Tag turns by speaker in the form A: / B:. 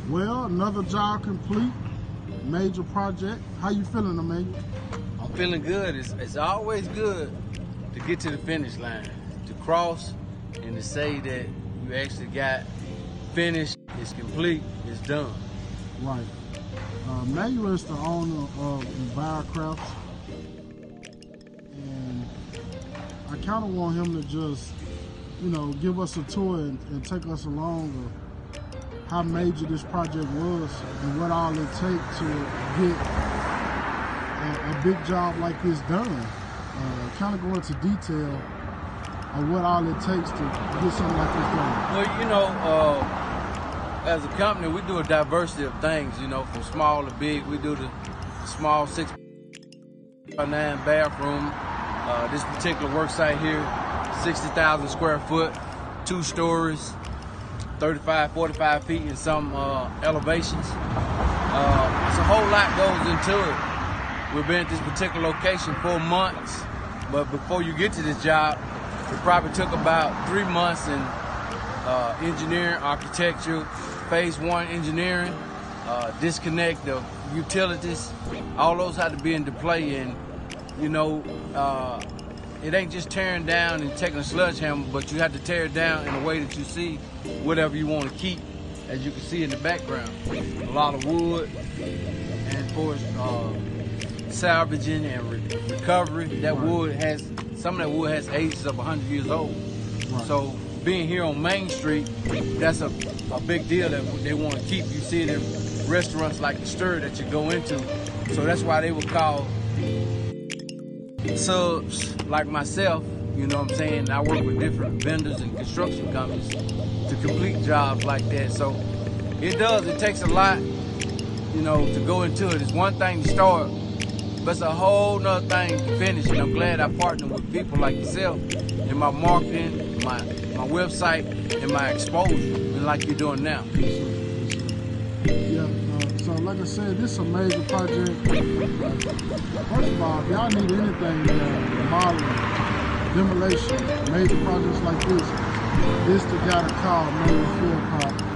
A: Well, another job complete, major project. How you feeling, Emmanuel?
B: I'm feeling good. It's always good to get to the finish line, to cross and to say that you actually got finished, it's complete, it's done.
A: Right. Emmanuel is the owner of Enviro-Crafts, and I kind of want him to just, give us a tour and take us along of how major this project was and what all it takes to get a big job like this done. Kind of go into detail of what all it takes to get something like this done.
B: Well, as a company, we do a diversity of things, from small to big. We do the small 6x9 bathroom. This particular work site here, 60,000 square foot, 2 stories, 35, 45 feet in some elevations. It's a whole lot goes into it. We've been at this particular location 4 months, but before you get to this job, it probably took about 3 months in engineering, architecture, phase 1 engineering, disconnect of utilities. All those had to be into play, and it ain't just tearing down and taking a sledgehammer, but you have to tear it down in a way that you see whatever you want to keep, as you can see in the background. A lot of wood, and of course, salvaging and recovery. Some of that wood has ages of 100 years old.
A: Right.
B: So being here on Main Street, that's a big deal that they want to keep. You see it in restaurants like the Stir that you go into. So that's why they would call subs like myself, you know what I'm saying? I work with different vendors and construction companies to complete jobs like that. So it takes a lot, to go into it. It's one thing to start, but it's a whole nother thing to finish. And I'm glad I partnered with people like yourself in my marketing, my website, and my exposure, and like you're doing now.
A: Yeah, so like I said, this is a major project. First of all, if y'all need anything, remodeling, demolition, major projects like this the guy to call, Enviro-Crafts.